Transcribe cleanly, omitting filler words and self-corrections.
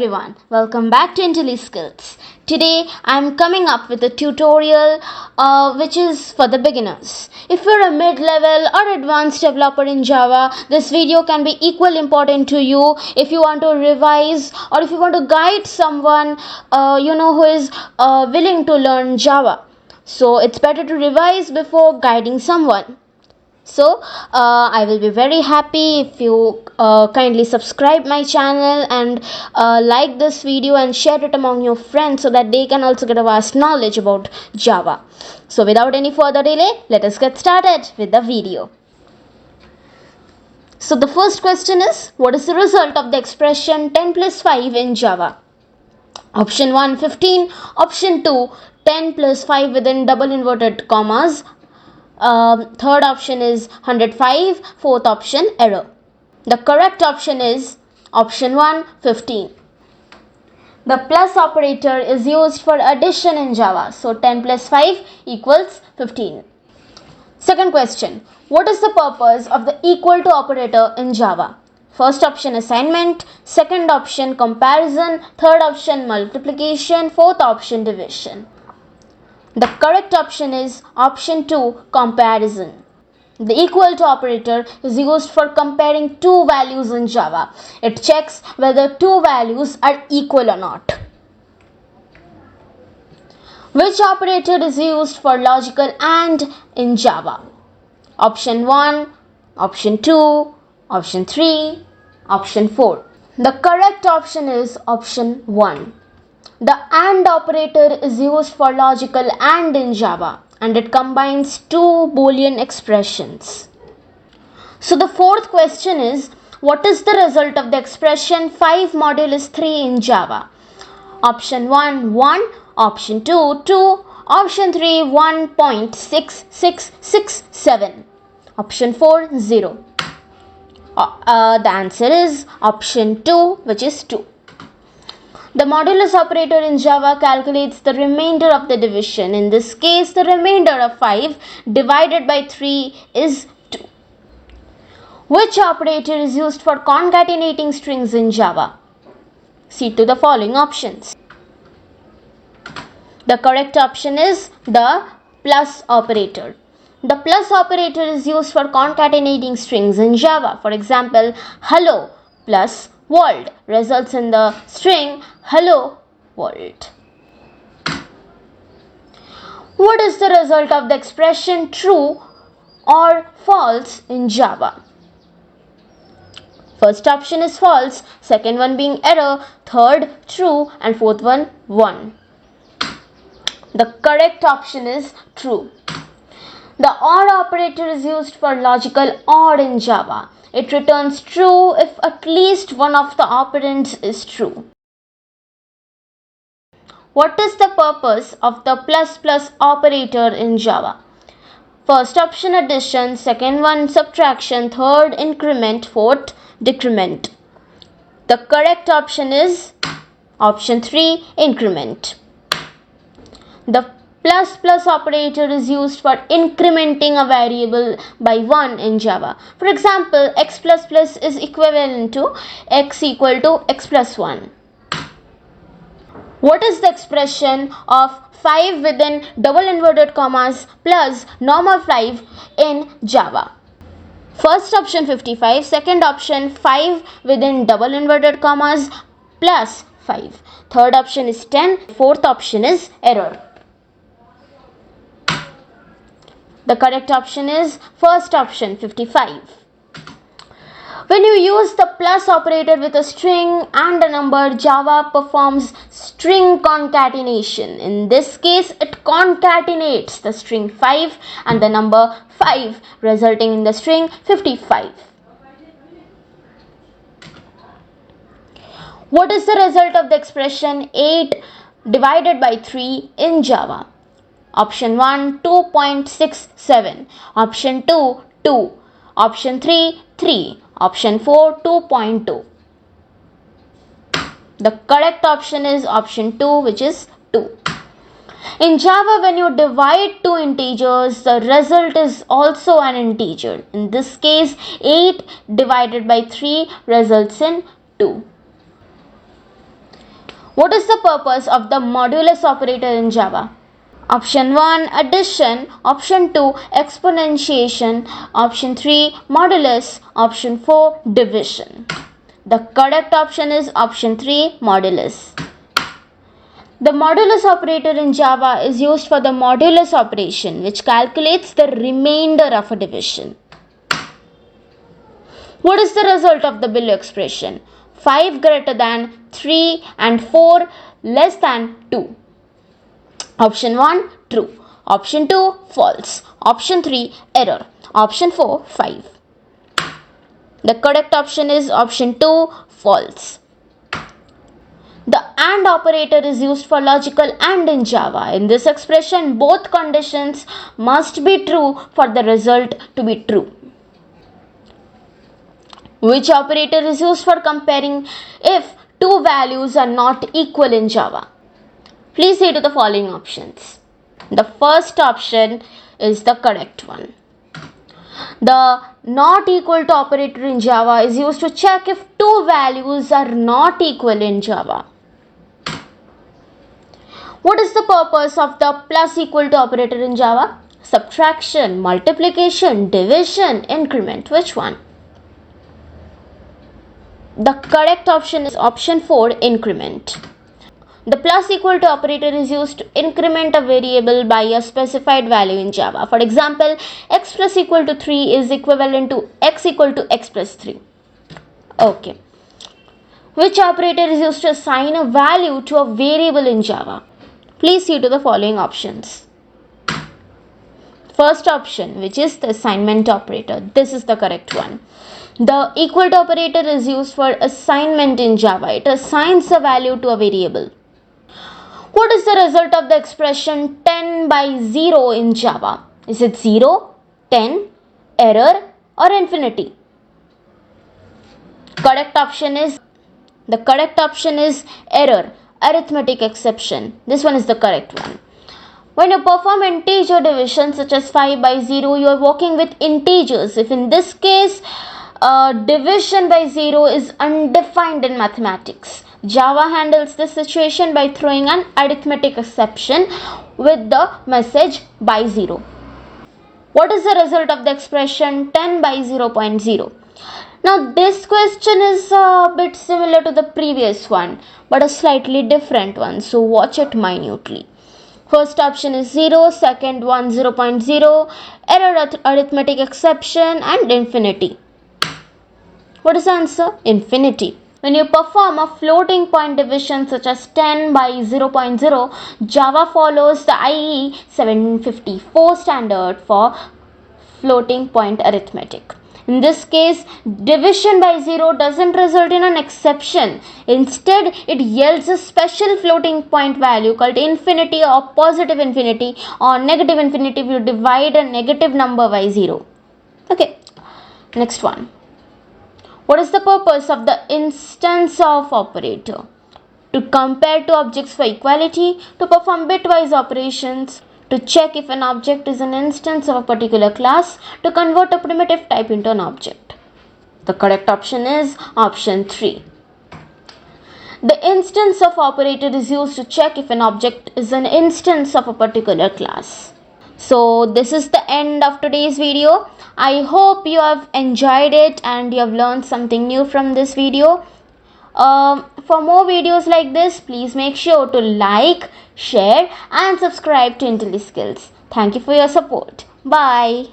everyone, welcome back to IntelliSkills. Today I am coming up with a tutorial which is for the beginners. If you're a mid-level or advanced developer in Java, this video can be equally important to you if you want to revise or if you want to guide someone who is willing to learn Java. So it's better to revise before guiding someone. So I will be very happy if you kindly subscribe my channel and like this video and share it among your friends so that they can also get a vast knowledge about Java. So without any further delay, let us get started with the video. So the first question is, what is the result of the expression 10 plus 5 in Java? Option 1, 15. Option 2, 10 plus 5 within double inverted commas. Third option is 105. Fourth option, error. The correct option is option 1, 15. The plus operator is used for addition in Java. So 10 plus 5 equals 15. Second question. What is the purpose of the equal to operator in Java? First option, assignment. Second option, comparison. Third option, multiplication. Fourth option, division. The correct option is option 2, comparison. The equal to operator is used for comparing two values in Java. It checks whether two values are equal or not. Which operator is used for logical AND in Java? Option 1, option 2, option 3, option 4. The correct option is option 1. The AND operator is used for logical AND in Java and it combines two Boolean expressions. So the fourth question is, what is the result of the expression 5 modulus 3 in Java? Option 1, 1. Option 2, 2. Option 3, 1.6667. Option 4, 0. The answer is option 2, which is 2. The modulus operator in Java calculates the remainder of the division. In this case, the remainder of 5 divided by 3 is 2. Which operator is used for concatenating strings in Java? See to the following options. The correct option is the plus operator. The plus operator is used for concatenating strings in Java. For example, hello plus world results in the string hello world. What is the result of the expression true or false in Java? First option is false, second one being error, third true, and fourth one 1. The correct option is true. The OR operator is used for logical OR in Java. It returns true if at least one of the operands is true. What is the purpose of the plus plus operator in Java? First option, addition. Second one, subtraction. Third, increment. Fourth, decrement. The correct option is option 3, increment. The plus plus operator is used for incrementing a variable by 1 in Java. For example, x plus plus is equivalent to x equal to x plus 1. What is the expression of 5 within double inverted commas plus normal 5 in Java? First option 55, second option 5 within double inverted commas plus 5. Third option is 10, fourth option is error. The correct option is first option 55. When you use the plus operator with a string and a number, Java performs string concatenation. In this case, it concatenates the string 5 and the number 5, resulting in the string 55. What is the result of the expression 8 divided by 3 in Java? Option 1, 2.67. Option 2, 2. Option 3, 3. Option 4, 2.2. The correct option is option 2, which is 2. In Java, when you divide two integers, the result is also an integer. In this case, 8 divided by 3 results in 2. What is the purpose of the modulus operator in Java? Option 1 addition, option 2 exponentiation, option 3 modulus, option 4 division. The correct option is option 3 modulus. The modulus operator in Java is used for the modulus operation, which calculates the remainder of a division. What is the result of the below expression? 5 greater than 3 and 4 less than 2. Option 1 true, option 2 false, option 3 error, option 4 5. The correct option is option 2 false. The AND operator is used for logical AND in Java. In this expression, both conditions must be true for the result to be true. Which operator is used for comparing if two values are not equal in Java? Please see to the following options. The first option is the correct one. The not equal to operator in Java is used to check if two values are not equal in Java. What is the purpose of the plus equal to operator in Java? Subtraction, multiplication, division, increment. Which one? The correct option is option 4 increment. The plus equal to operator is used to increment a variable by a specified value in Java. For example, x plus equal to 3 is equivalent to x equal to x plus 3. Okay. Which operator is used to assign a value to a variable in Java? Please see to the following options. First option, which is the assignment operator. This is the correct one. The equal to operator is used for assignment in Java. It assigns a value to a variable. What is the result of the expression 10 by 0 in Java? Is it 0, 10, error or infinity? The correct option is error, arithmetic exception. This one is the correct one. When you perform integer division such as 5 by 0, you are working with integers. If in this case division by 0 is undefined in mathematics, Java handles this situation by throwing an arithmetic exception with the message by 0. What is the result of the expression 10 by 0.0? Now this question is a bit similar to the previous one, but a slightly different one, so watch it minutely. First option is 0, second one 0.0, error, arithmetic exception and infinity. What is the answer? Infinity. When you perform a floating point division such as 10 by 0.0, Java follows the IE 754 standard for floating point arithmetic. In this case, division by 0 doesn't result in an exception. Instead, it yields a special floating point value called infinity or positive infinity or negative infinity if you divide a negative number by 0. Okay, next one. What is the purpose of the instance of operator? To compare two objects for equality, to perform bitwise operations, to check if an object is an instance of a particular class, to convert a primitive type into an object. The correct option is option 3. The instance of operator is used to check if an object is an instance of a particular class. So this is the end of today's video. I hope you have enjoyed it and you have learned something new from this video. For more videos like this, please make sure to like, share and subscribe to IntelliSkills. Thank you for your support. Bye.